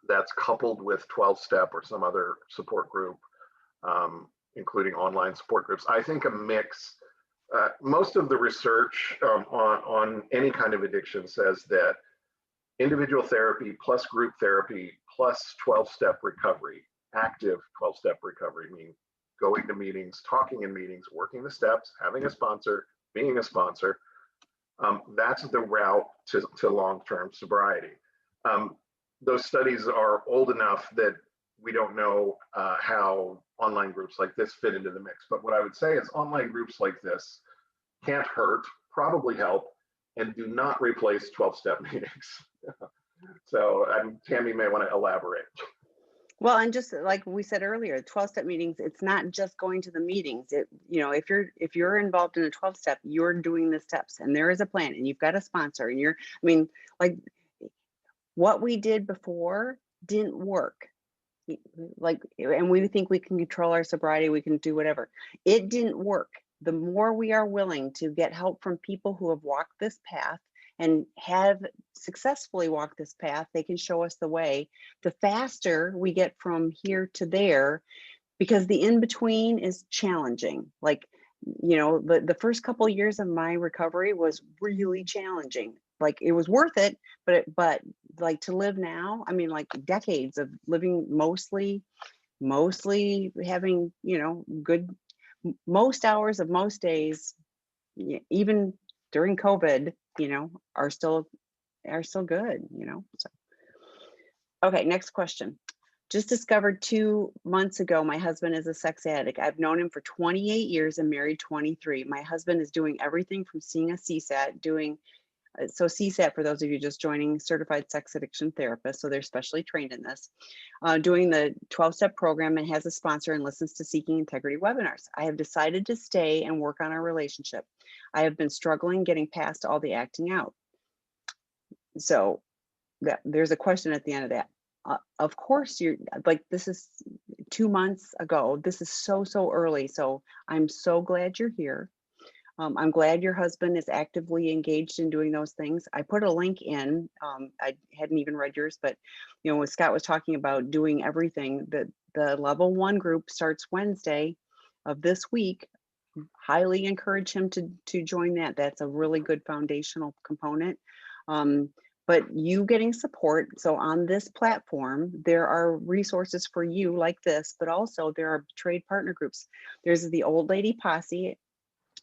That's coupled with 12-step or some other support group, including online support groups. I think a mix Most of the research on any kind of addiction says that individual therapy plus group therapy plus 12-step recovery, active 12-step recovery, meaning going to meetings, talking in meetings, working the steps, having a sponsor, being a sponsor, that's the route to long-term sobriety. Those studies are old enough that we don't know how online groups like this fit into the mix. But what I would say is online groups like this can't hurt, probably help, and do not replace 12-step meetings. So Tami may want to elaborate. Well, and just like we said earlier, 12-step meetings, it's not just going to the meetings. If you're involved in a 12-step, you're doing the steps and there is a plan and you've got a sponsor and like what we did before didn't work. And we think we can control our sobriety, we can do whatever. It didn't work. The more we are willing to get help from people who have walked this path and have successfully walked this path, they can show us the way. The faster we get from here to there, because the in between is challenging. Like, the first couple of years of my recovery was really challenging. Like, it was worth it, but like to live now, like decades of living mostly having, good most hours of most days, even during COVID, are still good, so. Okay, next question. Just discovered 2 months ago, my husband is a sex addict. I've known him for 28 years and married 23. My husband is doing everything from seeing a CSAT, so CSAT, for those of you just joining, certified sex addiction therapist, so they're specially trained in this, doing the 12-step program and has a sponsor and listens to Seeking Integrity webinars. I have decided to stay and work on our relationship. I have been struggling getting past all the acting out. So there's a question at the end of that. Of course, you're like, this is 2 months ago. This is so early. So I'm so glad you're here. I'm glad your husband is actively engaged in doing those things. I put a link in. I hadn't even read yours, but when Scott was talking about doing everything, the level 1 group starts Wednesday of this week. Highly encourage him to join that. That's a really good foundational component. But you getting support. So on this platform, there are resources for you like this, but also there are betrayed partner groups. There's the Old Lady Posse.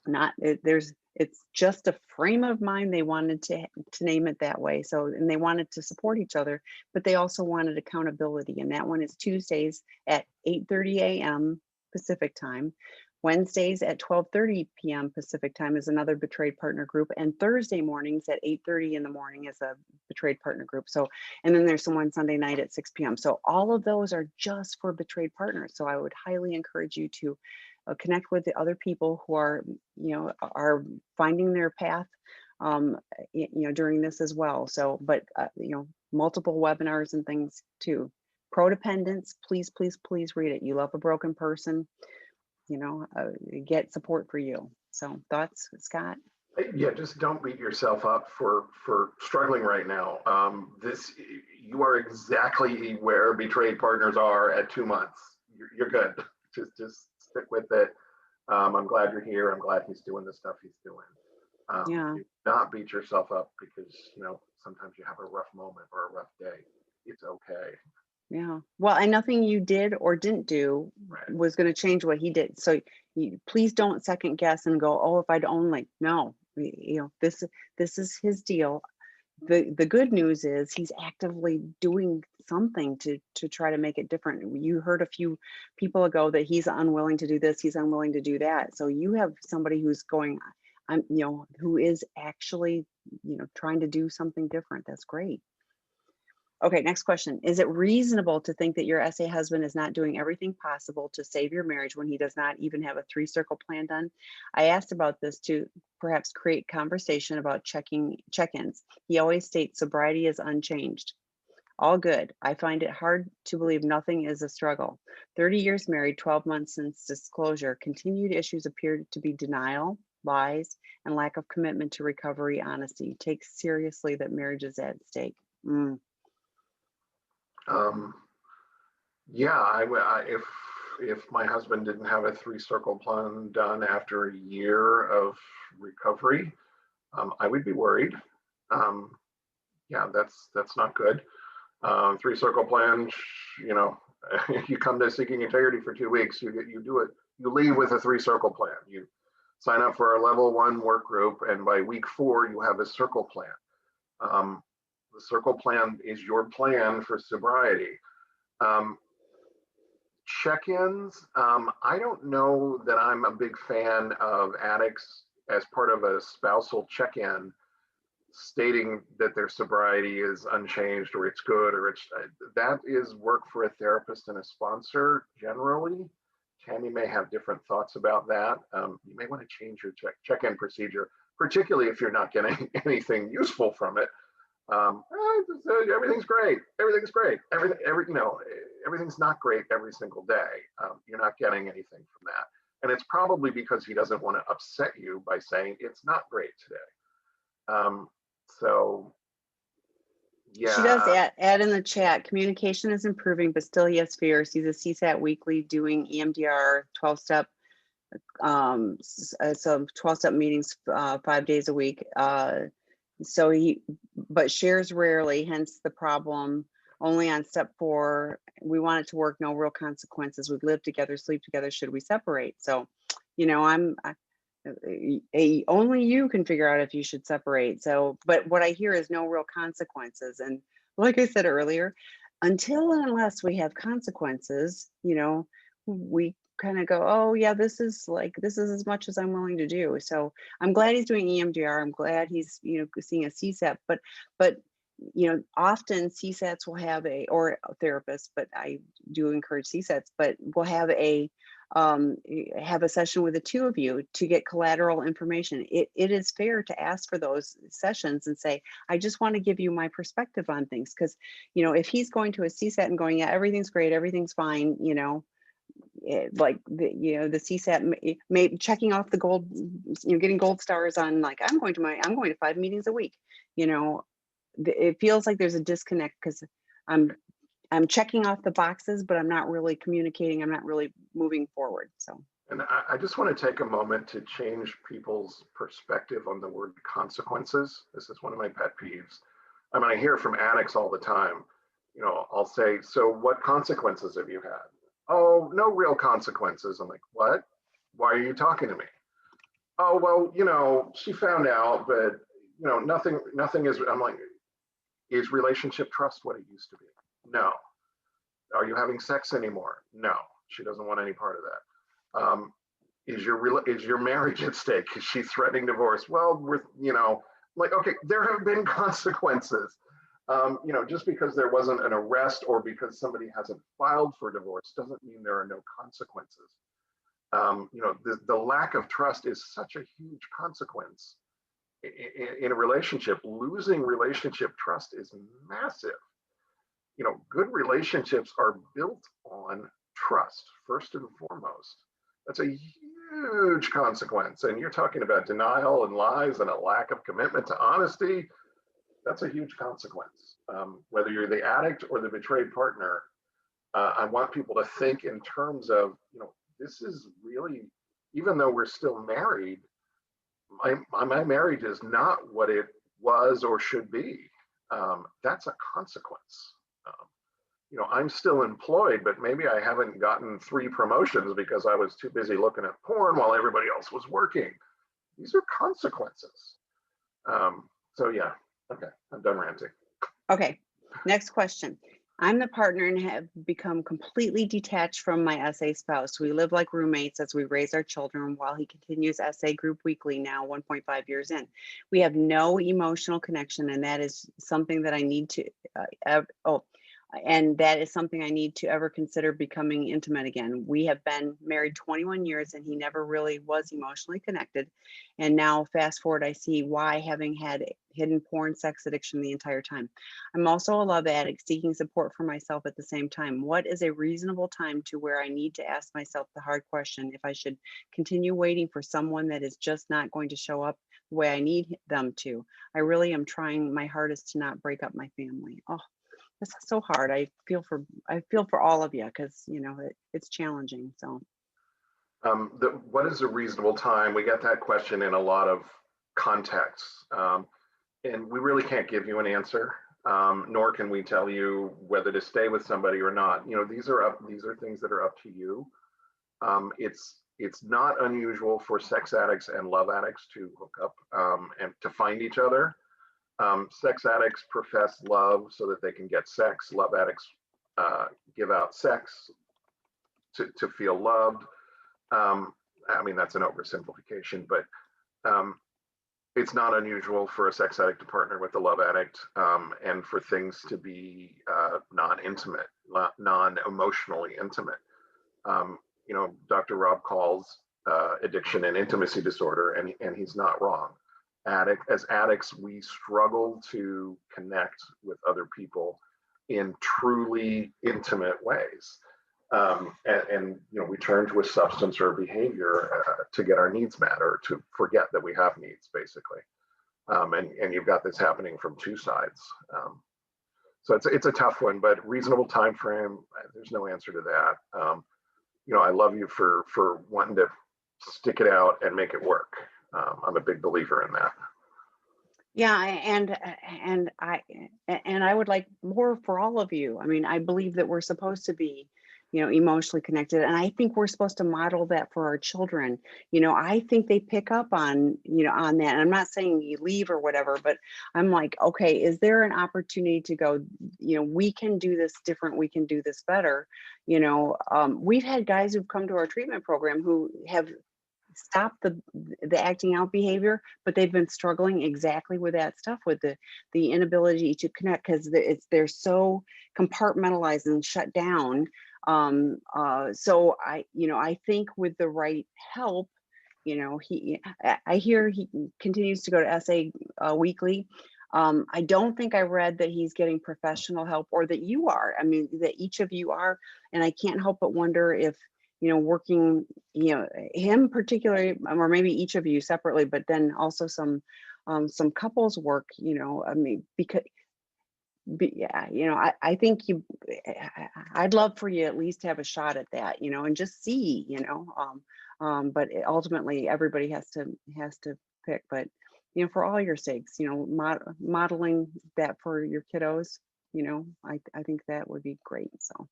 It's just a frame of mind. They wanted to name it that way. So, and they wanted to support each other, but they also wanted accountability. And that one is Tuesdays at 8:30 a.m. Pacific time. Wednesdays at 12:30 p.m. Pacific time is another betrayed partner group. And Thursday mornings at 8:30 in the morning is a betrayed partner group. So, and then there's one Sunday night at 6 p.m. So all of those are just for betrayed partners. So I would highly encourage you to connect with the other people who are finding their path, during this as well. So, but multiple webinars and things too. Codependence, please read it. You love a broken person, get support for you. So thoughts, Scott? Yeah, just don't beat yourself up for struggling right now. You are exactly where betrayed partners are at 2 months. You're good. Just stick with it. I'm glad you're here. I'm glad he's doing the stuff he's doing. Yeah. Do not beat yourself up because sometimes you have a rough moment or a rough day. It's okay. Yeah. Well, and nothing you did or didn't do was going to change what he did. So please don't second guess and go, oh, if I'd only. No, this is his deal. The good news is he's actively doing something to try to make it different. You heard a few people ago that he's unwilling to do this, he's unwilling to do that. So you have somebody who's going, who is actually, trying to do something different. That's great. Okay, next question. Is it reasonable to think that your SA husband is not doing everything possible to save your marriage when he does not even have a 3-circle plan done? I asked about this to perhaps create conversation about check-ins. He always states sobriety is unchanged. All good. I find it hard to believe nothing is a struggle. 30 years married, 12 months since disclosure. Continued issues appear to be denial, lies, and lack of commitment to recovery, honesty. Take seriously that marriage is at stake. Yeah, if my husband didn't have a 3-circle plan done after a year of recovery, I would be worried. Yeah, that's not good. 3-circle plan, you know, you come to Seeking Integrity for 2 weeks, you do it, you leave with a 3-circle plan. You sign up for our level 1 work group, and by week 4, you have a circle plan. The circle plan is your plan for sobriety. Check-ins, I don't know that I'm a big fan of addicts as part of a spousal check-in stating that their sobriety is unchanged or it's good or it's that is work for a therapist and a sponsor generally. Tami may have different thoughts about that. You may want to change your check-in procedure, particularly if you're not getting anything useful from it. Everything's great. Everything's great. Everything's not great every single day. You're not getting anything from that. And it's probably because he doesn't want to upset you by saying it's not great today. So, yeah. She does add in the chat, communication is improving, but still he has fears. He's a CSAT weekly doing EMDR 12-step, so 12-step meetings 5 days a week. But shares rarely, hence the problem. Only on step 4, we want it to work, no real consequences. We live together, sleep together, should we separate? So, you know, only you can figure out if you should separate. So, but what I hear is no real consequences. And like I said earlier, until and unless we have consequences, you know, we kind of go, oh yeah, this is as much as I'm willing to do. So I'm glad he's doing EMDR. I'm glad he's, you know, seeing a CSAT, but you know, often CSATs will have or a therapist, but I do encourage CSATs, but we'll have a session with the 2 of you to get collateral information. It is fair to ask for those sessions and say, I just want to give you my perspective on things. Because, you know, if he's going to a CSAT and going, yeah, everything's great, everything's fine, you know, the CSAT may checking off the gold, you know, getting gold stars on, like, I'm going to 5 meetings a week, you know, it feels like there's a disconnect because I'm checking off the boxes, but I'm not really communicating. I'm not really moving forward. So. And I just want to take a moment to change people's perspective on the word consequences. This is one of my pet peeves. I mean, I hear from addicts all the time. You know, I'll say, so what consequences have you had? Oh, no real consequences. I'm like, what? Why are you talking to me? Oh, well, you know, she found out, but, you know, nothing is, I'm like, is relationship trust what it used to be? No. Are you having sex anymore? No. She doesn't want any part of that. Is your marriage at stake? Is she threatening divorce? Well, you know, like, okay, there have been consequences. You know, just because there wasn't an arrest or because somebody hasn't filed for divorce doesn't mean there are no consequences. You know, the lack of trust is such a huge consequence in a relationship. Losing relationship trust is massive. You know, good relationships are built on trust first and foremost. That's a huge consequence. And you're talking about denial and lies and a lack of commitment to honesty. That's a huge consequence. Whether you're the addict or the betrayed partner, I want people to think in terms of, you know, this is really, even though we're still married, my marriage is not what it was or should be. That's a consequence. You know, I'm still employed, but maybe I haven't gotten 3 promotions because I was too busy looking at porn while everybody else was working. These are consequences. So yeah, okay, I'm done ranting. Okay, next question. I'm the partner and have become completely detached from my SA spouse. We live like roommates as we raise our children while he continues SA group weekly now 1.5 years in. We have no emotional connection, and that is something that I need to, and that is something I need to ever consider becoming intimate again. We have been married 21 years and he never really was emotionally connected. And now fast forward, I see why, having had hidden porn sex addiction the entire time. I'm also a love addict seeking support for myself at the same time. What is a reasonable time to where I need to ask myself the hard question if I should continue waiting for someone that is just not going to show up the way I need them to? I really am trying my hardest to not break up my family. Oh. this is so hard. I feel for all of you, because it's challenging. So What is a reasonable time? We get that question in a lot of contexts, and we really can't give you an answer, nor can we tell you whether to stay with somebody or not. These are things that are up to you. It's not unusual for sex addicts and love addicts to hook up and to find each other. Sex addicts profess love so that they can get sex. Love addicts give out sex to feel loved. I mean, that's an oversimplification, but it's not unusual for a sex addict to partner with a love addict, and for things to be non-intimate, non-emotionally intimate. Dr. Rob calls addiction an intimacy disorder, and he's not wrong. As addicts, we struggle to connect with other people in truly intimate ways. And we turn to a substance or a behavior to get our needs met, or to forget that we have needs, basically. And you've got this happening from two sides. So it's a tough one, but reasonable time frame, there's no answer to that. I love you for wanting to stick it out and make it work. I'm a big believer in that. yeah, and I would like more for all of you. I mean, I believe that we're supposed to be, emotionally connected, and I think we're supposed to model that for our children. I think they pick up on on that. And I'm not saying you leave or whatever, but I'm like, okay, is there an opportunity to go, we can do this different, we can do this better. We've had guys who've come to our treatment program who have stop the acting out behavior, but they've been struggling exactly with that stuff, with the inability to connect, because they're so compartmentalized and shut down. So I think with the right help, I hear he continues to go to SA weekly. I don't think I read that he's getting professional help, or that you are. I mean, that each of you are, and I can't help but wonder if working, him particularly, or maybe each of you separately, but then also some couples work, I mean, because, yeah, I think I'd love for you at least to have a shot at that, and just see, but ultimately everybody has to pick. But, for all your sakes, modeling that for your kiddos, I think that would be great. So.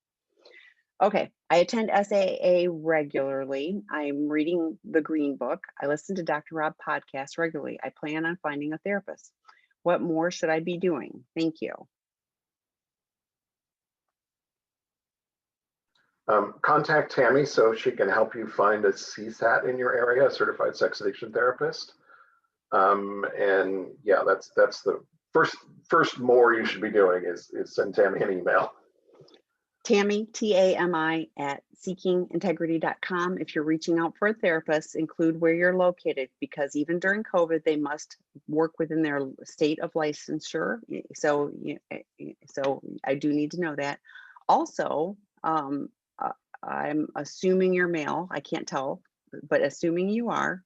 Okay, I attend SAA regularly. I'm reading the Green Book. I listen to Dr. Rob podcasts regularly. I plan on finding a therapist. What more should I be doing? Thank you. Contact Tami so she can help you find a CSAT in your area, a certified sex addiction therapist. And yeah, that's the first more you should be doing is send Tami an email. Tami, Tami, at seekingintegrity.com. If you're reaching out for a therapist, include where you're located, because even during COVID, they must work within their state of licensure. So I do need to know that. Also, I'm assuming you're male. I can't tell, but assuming you are,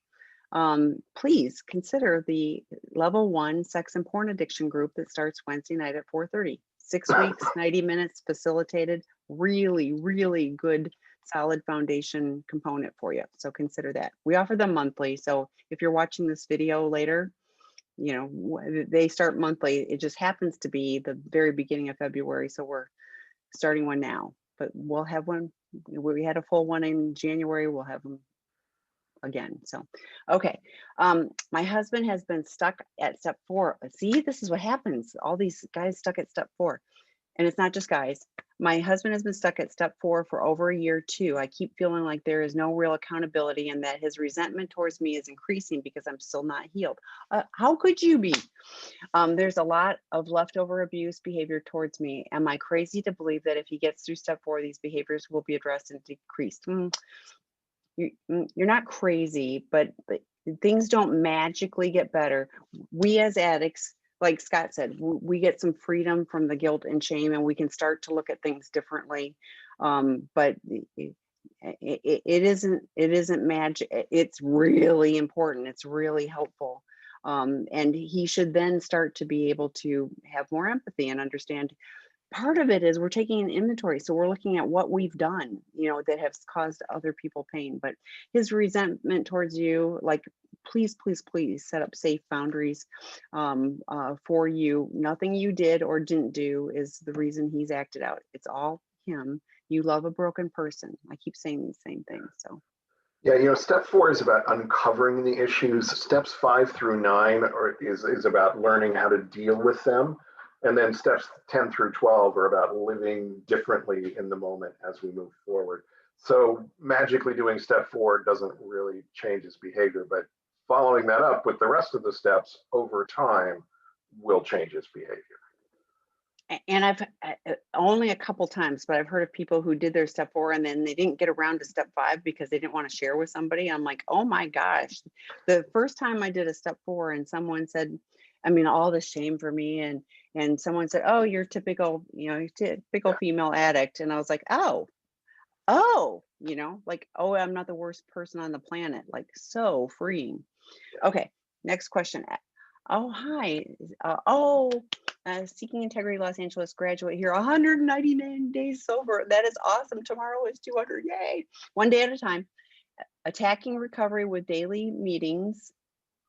please consider the level 1 sex and porn addiction group that starts Wednesday night at 4:30. 6 weeks, 90 minutes, facilitated, really, really good, solid foundation component for you. So consider that. We offer them monthly. So if you're watching this video later, they start monthly. It just happens to be the very beginning of February. So we're starting one now, but we'll have one. We had a full one in January. We'll have them again. So, okay. My husband has been stuck at step 4. See, this is what happens. All these guys stuck at step 4. And it's not just guys. My husband has been stuck at step 4 for over a year too. I keep feeling like there is no real accountability, and that his resentment towards me is increasing because I'm still not healed. How could you be? There's a lot of leftover abuse behavior towards me. Am I crazy to believe that if he gets through step 4, these behaviors will be addressed and decreased? You're not crazy, but things don't magically get better. We as addicts, like Scott said, we get some freedom from the guilt and shame, and we can start to look at things differently. But it isn't magic. It's really important. It's really helpful. And he should then start to be able to have more empathy and understand, part of it is we're taking an inventory. So we're looking at what we've done, that has caused other people pain. But his resentment towards you, like, please, please, please set up safe boundaries for you. Nothing you did or didn't do is the reason he's acted out. It's all him. You love a broken person. I keep saying these same things. So Yeah, step 4 is about uncovering the issues. Steps 5 through 9 is about learning how to deal with them. And then steps 10 through 12 are about living differently in the moment as we move forward. So magically doing step 4 doesn't really change his behavior, but following that up with the rest of the steps over time will change his behavior. and I've only a couple times, but I've heard of people who did their step 4 and then they didn't get around to step 5 because they didn't want to share with somebody. I'm like, oh my gosh. The first time I did a step 4 and someone said, I mean, all the shame for me, and someone said, oh, you're typical, you're typical Yeah. female addict. And I was like, oh, like, oh, I'm not the worst person on the planet. Like, so freeing. Yeah. Okay, next question. Oh, hi. Seeking Integrity Los Angeles graduate here, 199 days sober. That is awesome. Tomorrow is 200. Yay. One day at a time. Attacking recovery with daily meetings,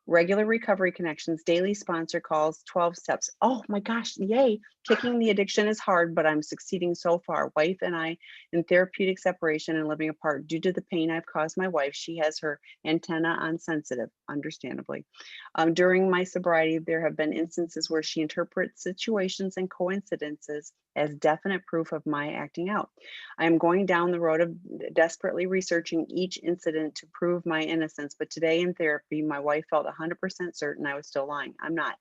regular recovery connections, daily sponsor calls, 12 steps. Oh my gosh, yay. Kicking the addiction is hard, but I'm succeeding so far. Wife and I in therapeutic separation and living apart due to the pain I've caused my wife. She has her antenna on sensitive, understandably. During my sobriety, there have been instances where she interprets situations and coincidences as definite proof of my acting out. I am going down the road of desperately researching each incident to prove my innocence, but today in therapy, my wife felt 100% certain I was still lying. I'm not.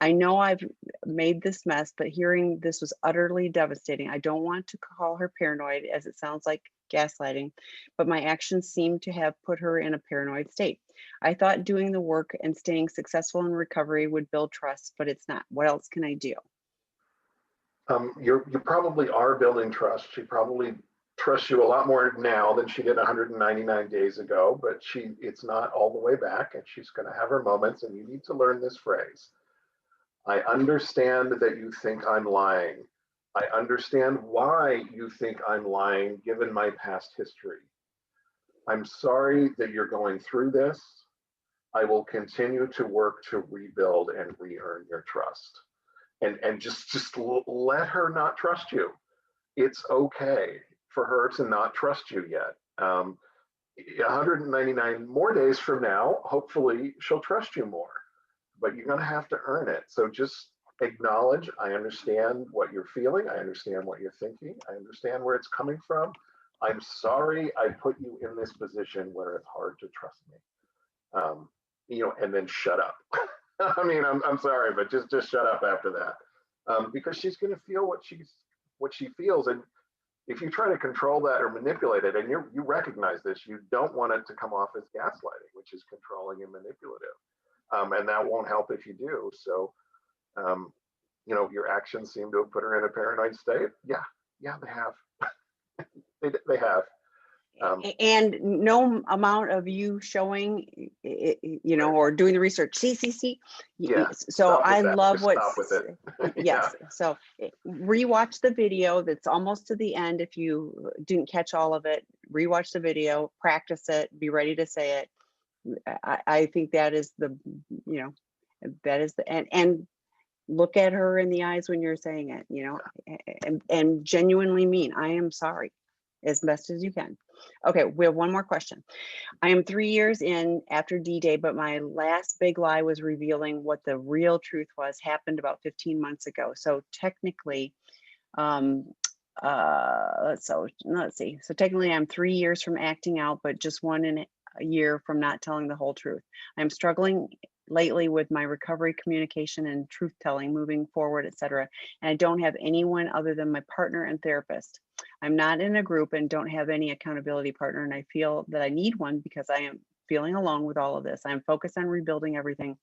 I know I've made this mess, but hearing this was utterly devastating. I don't want to call her paranoid, as it sounds like gaslighting, but my actions seem to have put her in a paranoid state. I thought doing the work and staying successful in recovery would build trust, but it's not. What else can I do? You probably are building trust. She probably trusts you a lot more now than she did 199 days ago, but it's not all the way back, and she's going to have her moments, and you need to learn this phrase. I understand that you think I'm lying. I understand why you think I'm lying given my past history. I'm sorry that you're going through this. I will continue to work to rebuild and re-earn your trust. And just let her not trust you. It's okay for her to not trust you yet. 199 more days from now, hopefully she'll trust you more, but you're going to have to earn it. So just acknowledge, I understand what you're feeling. I understand what you're thinking. I understand where it's coming from. I'm sorry I put you in this position where it's hard to trust me. And then shut up. I mean, I'm sorry, but just shut up after that, because she's going to feel what she feels, and if you try to control that or manipulate it, and you recognize this, you don't want it to come off as gaslighting, which is controlling and manipulative, and that won't help if you do. So, your actions seem to have put her in a paranoid state. Yeah, they have. they have. And no amount of you showing, or doing the research. See. Yeah. So I love what. Stop with it. Yes. Yeah. So rewatch the video. That's almost to the end. If you didn't catch all of it, rewatch the video, practice it, be ready to say it. I think that is and look at her in the eyes when you're saying it, and genuinely mean, I am sorry, as best as you can. Okay, we have one more question. I am 3 years in after D-Day, but my last big lie was revealing what the real truth was, happened about 15 months ago. So technically, let's see. So technically I'm 3 years from acting out, but just a year from not telling the whole truth. I'm struggling lately with my recovery, communication, and truth telling, moving forward, etc. And I don't have anyone other than my partner and therapist. I'm not in a group and don't have any accountability partner, and I feel that I need one because I am feeling alone with all of this. I'm focused on rebuilding everything,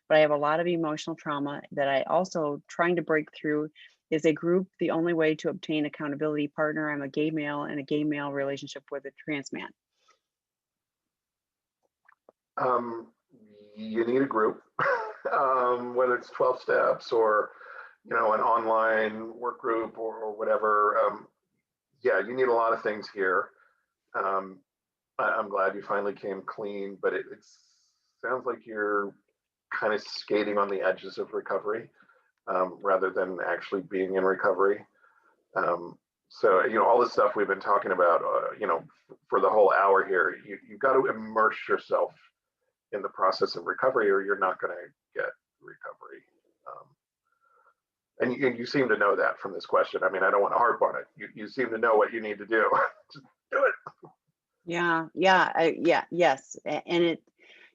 but I have a lot of emotional trauma that I also trying to break through. Is a group the only way to obtain accountability partner? I'm a gay male in a gay male relationship with a trans man. You need a group, whether it's 12 steps or you know, an online work group or whatever. Yeah, you need a lot of things here. I'm glad you finally came clean, but it sounds like you're kind of skating on the edges of recovery rather than actually being in recovery. So, you know, all the stuff we've been talking about, you know, for the whole hour here, you've got to immerse yourself in the process of recovery or you're not going to get recovery. And you seem to know that from this question. I mean, I don't want to harp on it. You seem to know what you need to do. Just do it. Yeah, yes. And it,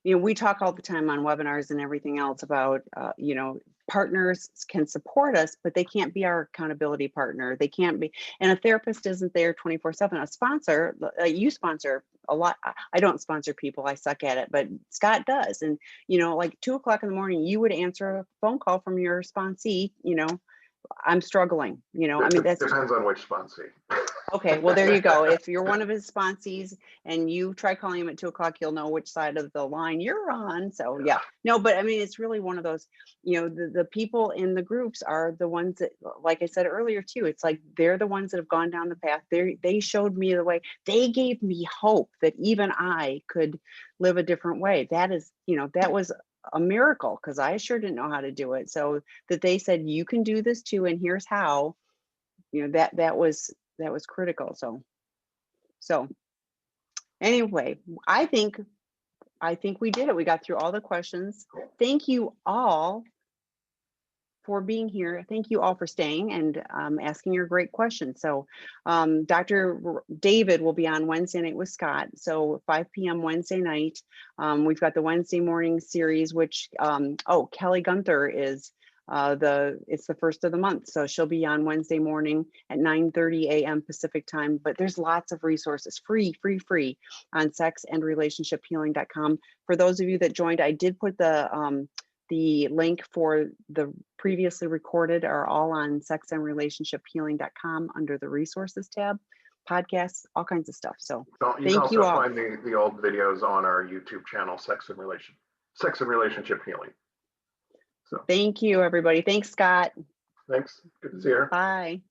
you know, we talk all the time on webinars and everything else about, you know, partners can support us, but they can't be our accountability partner. They can't be, and a therapist isn't there 24/7. A sponsor, you sponsor a lot. I don't sponsor people. I suck at it, but Scott does. And, you know, like 2 o'clock in the morning, you would answer a phone call from your sponsee, you know, I'm struggling, you know, I mean, that's Depends on which sponsee. okay. Well, there you go. If you're one of his sponsees and you try calling him at 2 o'clock, you'll know which side of the line you're on. So yeah, no, but I mean, it's really one of those, you know, the people in the groups are the ones that, like I said earlier too, it's like, they're the ones that have gone down the path. They showed me the way. They gave me hope that even I could live a different way. That is, you know, that was a miracle because I sure didn't know how to do it. So that they said, you can do this too. And here's how, you know, that was critical. So anyway, I think we did it. We got through all the questions. Thank you all for being here. Thank you all for staying and asking your great questions. So Dr. David will be on Wednesday night with Scott. So 5 p.m. Wednesday night. We've got the Wednesday morning series, which, oh, Kelly Gunther is it's the first of the month. So she'll be on Wednesday morning at 9:30 a.m. Pacific time, but there's lots of resources free on sexandrelationshiphealing.com. For those of you that joined, I did put the link for the previously recorded are all on sexandrelationshiphealing.com under the resources tab, podcasts, all kinds of stuff. So you thank you all. Find the old videos on our YouTube channel, Sex and Relationship Healing. So thank you, everybody. Thanks, Scott. Thanks. Good to see you. Bye.